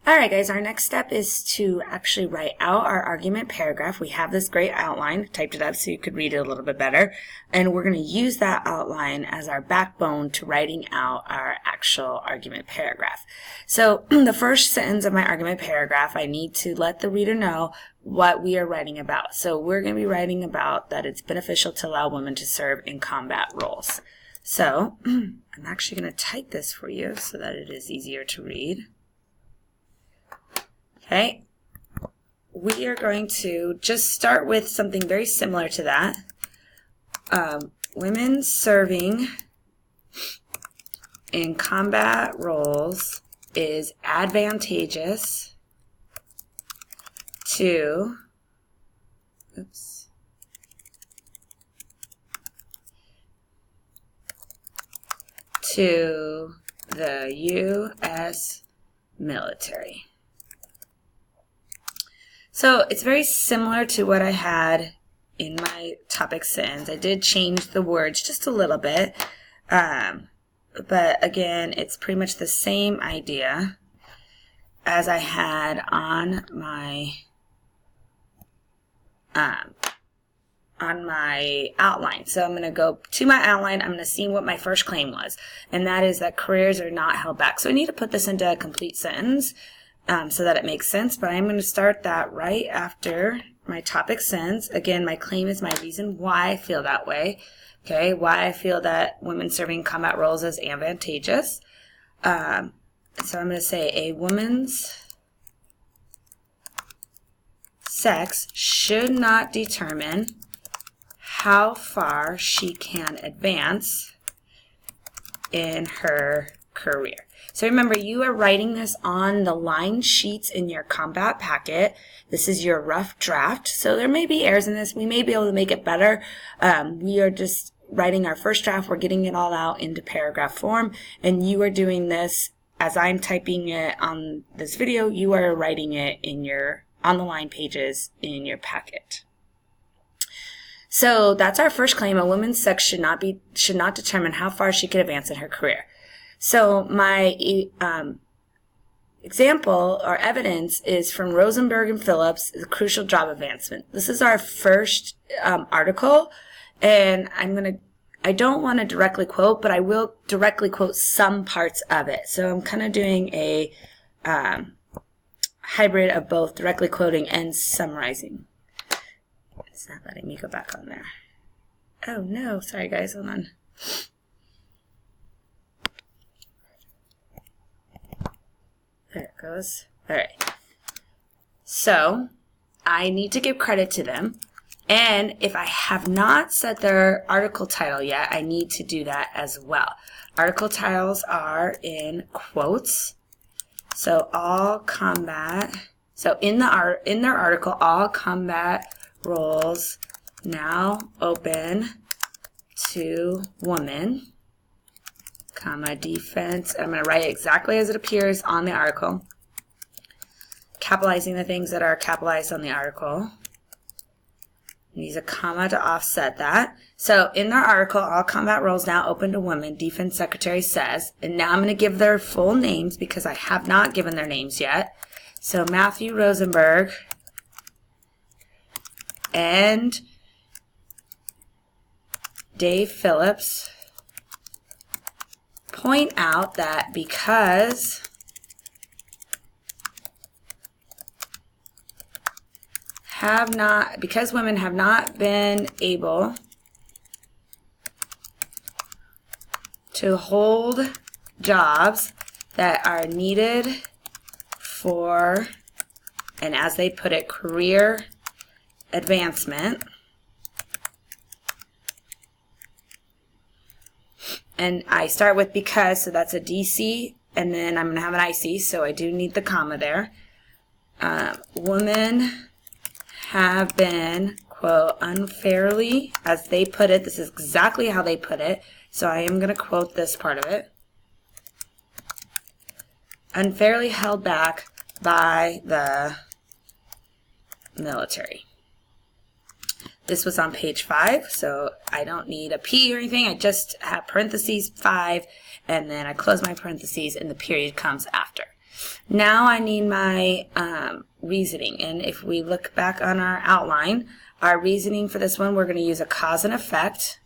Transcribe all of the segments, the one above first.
Alright guys, our next step is to actually write out our argument paragraph. We have this great outline, typed it up so you could read it a little bit better, and we're going to use that outline as our backbone to writing out our actual argument paragraph. So the first sentence of my argument paragraph, I need to let the reader know what we are writing about. So we're going to be writing about that it's beneficial to allow women to serve in combat roles. So I'm actually going to type this for you so that it is easier to read. Okay, we are going to just start with something very similar to that. Women serving in combat roles is advantageous to the U.S. military. So it's very similar to what I had in my topic sentence. I did change the words just a little bit, but again, it's pretty much the same idea as I had on my outline. So I'm going to go to my outline. I'm going to see what my first claim was, and that is that careers are not held back. So I need to put this into a complete sentence. So that it makes sense, but I'm going to start that right after my topic sentence. Again, my claim is my reason why I feel that way. Okay, why I feel that women serving combat roles is advantageous. So I'm going to say a woman's sex should not determine how far she can advance in her career. So remember, you are writing this on the line sheets in your combat packet. This is your rough draft. So there may be errors in this. We may be able to make it better. We are just writing our first draft. We're getting it all out into paragraph form. And you are doing this as I'm typing it on this video. You are writing it in your on the line pages in your packet. So that's our first claim. A woman's sex should not determine how far she can advance in her career. So my example or evidence is from Rosenberg and Phillips, The Crucial Job Advancement. This is our first article, and I don't want to directly quote, but I will directly quote some parts of it. So I'm kind of doing a hybrid of both directly quoting and summarizing. It's not letting me go back on there. Oh no, sorry guys, hold on. There it goes. All right. So I need to give credit to them. And if I have not set their article title yet, I need to do that as well. Article titles are in quotes. So all combat. So in their article, all combat roles now open to women, comma, defense. I'm going to write it exactly as it appears on the article, capitalizing the things that are capitalized on the article. Use a comma to offset that. So in their article, all combat roles now open to women, Defense Secretary says, and now I'm going to give their full names because I have not given their names yet. So Matthew Rosenberg and Dave Phillips point out that because women have not been able to hold jobs that are needed for, and as they put it, career advancement, and I start with because, so that's a DC, and then I'm going to have an IC, so I do need the comma there. Women have been, quote, unfairly, as they put it, this is exactly how they put it, so I am going to quote this part of it, unfairly held back by the military. This was on page 5, so I don't need a P or anything. I just have parentheses 5, and then I close my parentheses, and the period comes after. Now I need my reasoning. And if we look back on our outline, our reasoning for this one, we're going to use a cause and effect.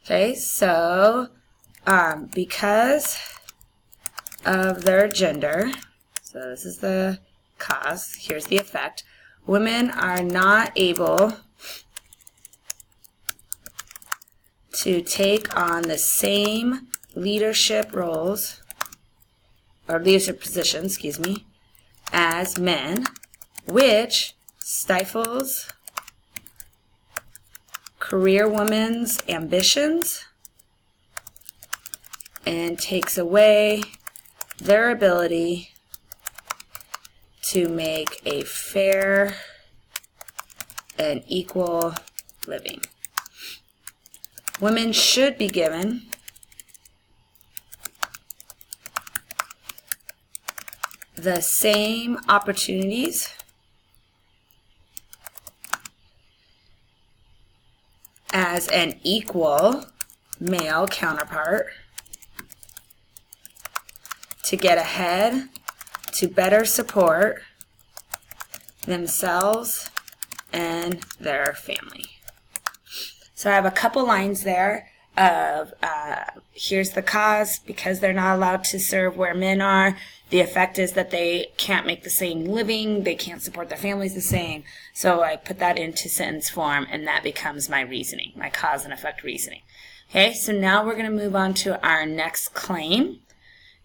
Okay, so because of their gender, so this is the cause, here's the effect, women are not able to take on the same leadership roles, or leadership positions, excuse me, as men, which stifles career women's ambitions and takes away their ability to make a fair and equal living. Women should be given the same opportunities as an equal male counterpart to get ahead, to better support themselves and their family. So I have a couple lines there of here's the cause, because they're not allowed to serve where men are. The effect is that they can't make the same living, they can't support their families the same. So I put that into sentence form, and that becomes my reasoning, my cause and effect reasoning. Okay, so now we're going to move on to our next claim.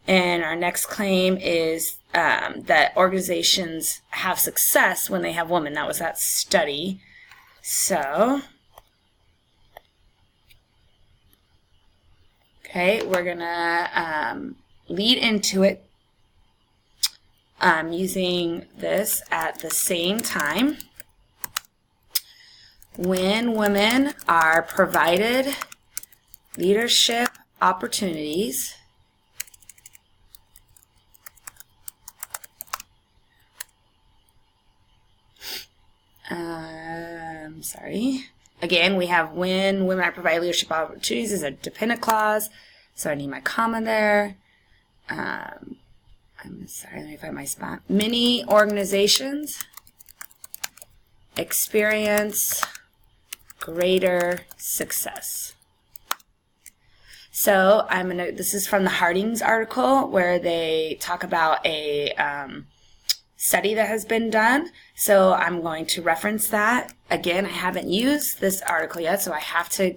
And our next claim is that organizations have success when they have women. That was that study. So, okay, we're going to lead into it using this at the same time. When women are provided leadership opportunities, Again, we have when women are provided leadership opportunities is a dependent clause, so I need my comma there. I'm sorry, let me find my spot. Many organizations experience greater success. So this is from the Harding's article where they talk about a study that has been done. So I'm going to reference that. Again, I haven't used this article yet, so I have to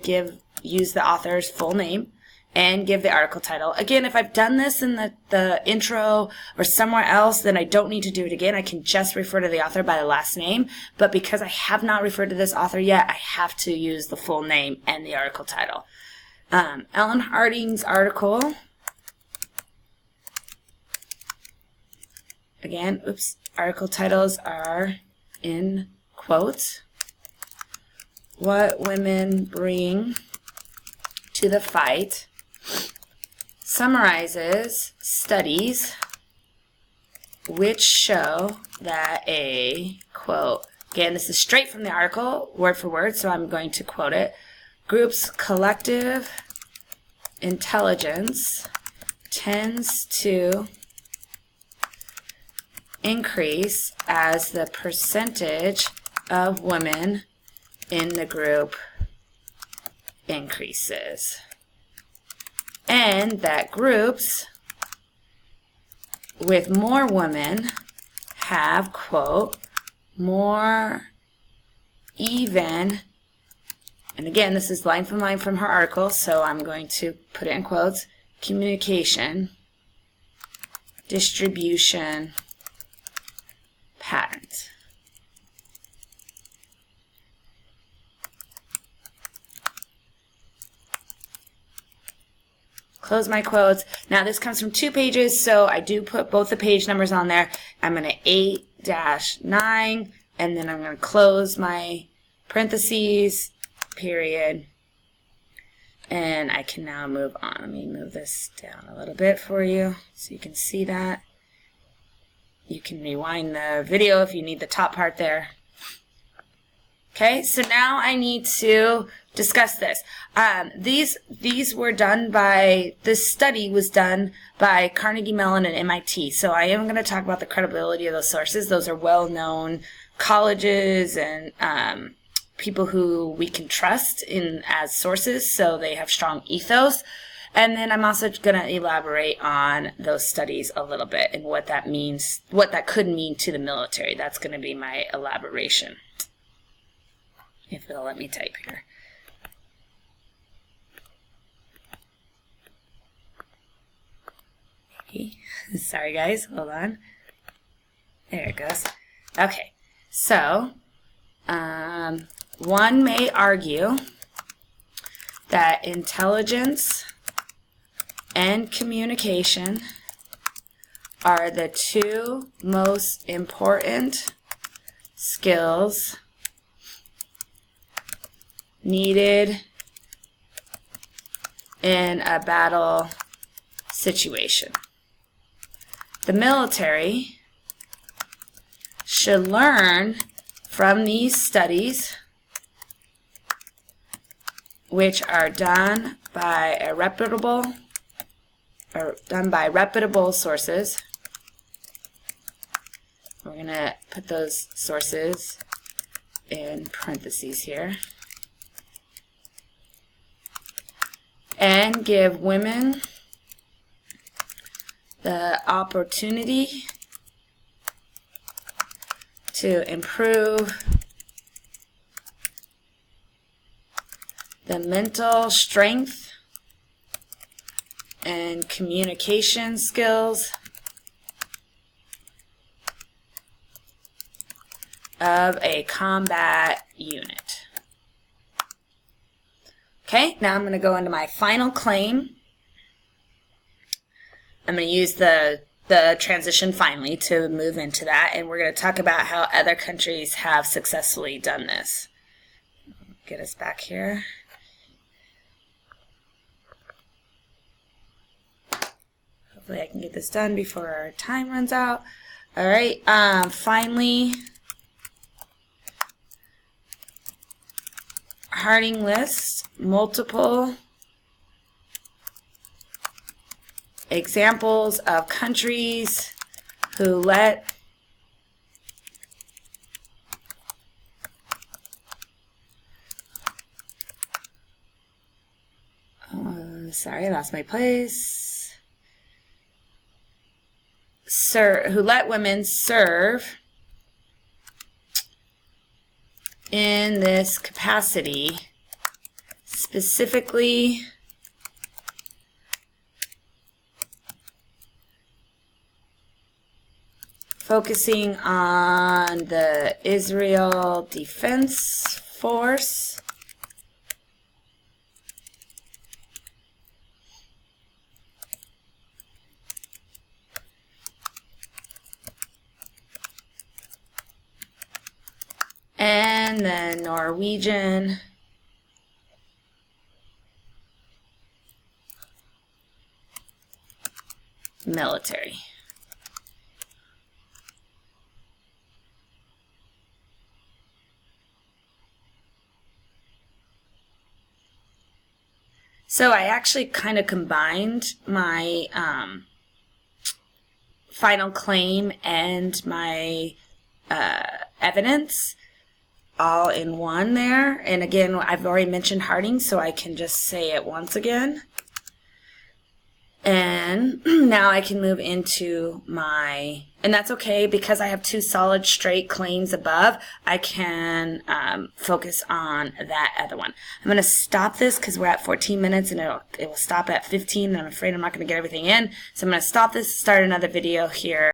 use the author's full name and give the article title. Again, if I've done this in the intro or somewhere else, then I don't need to do it again. I can just refer to the author by the last name. But because I have not referred to this author yet, I have to use the full name and the article title. Ellen Harding's article, again, article titles are in quotes. What Women Bring to the Fight summarizes studies which show that a, quote, again, this is straight from the article, word for word, so I'm going to quote it, group's collective intelligence tends to increase as the percentage of women in the group increases, and that groups with more women have, quote, more even, and again, this is line from her article, so I'm going to put it in quotes, communication, distribution, patterns. Close my quotes. Now this comes from 2 pages, so I do put both the page numbers on there. I'm going to 8-9, and then I'm going to close my parentheses, period, and I can now move on. Let me move this down a little bit for you so you can see that. You can rewind the video if you need the top part there. Okay, so now I need to discuss this. These were done by, this study was done by Carnegie Mellon and MIT. So I am going to talk about the credibility of those sources. Those are well-known colleges and people who we can trust in as sources, so they have strong ethos. And then I'm also going to elaborate on those studies a little bit and what that means, what that could mean to the military. That's going to be my elaboration. If it'll let me type here. Sorry guys, hold on. There it goes. Okay, so one may argue that intelligence and communication are the two most important skills needed in a battle situation. The military should learn from these studies, which are done by reputable sources. We're going to put those sources in parentheses here. And give women the opportunity to improve the mental strength and communication skills of a combat unit. Okay, now I'm going to go into my final claim. I'm going to use the transition finally to move into that, and we're going to talk about how other countries have successfully done this. Get us back here. Hopefully I can get this done before our time runs out. All right, finally, Harding lists multiple examples of countries who let sorry, I lost my place. Who let women serve in this capacity, specifically focusing on the Israel Defense Force, and the Norwegian military. So I actually kind of combined my final claim and my evidence all in one there. And again, I've already mentioned Harding, so I can just say it once again. And now I can move into my, and that's okay because I have two solid straight claims above, I can focus on that other one. I'm going to stop this because we're at 14 minutes and it will stop at 15 and I'm afraid I'm not going to get everything in. So I'm going to stop this, start another video here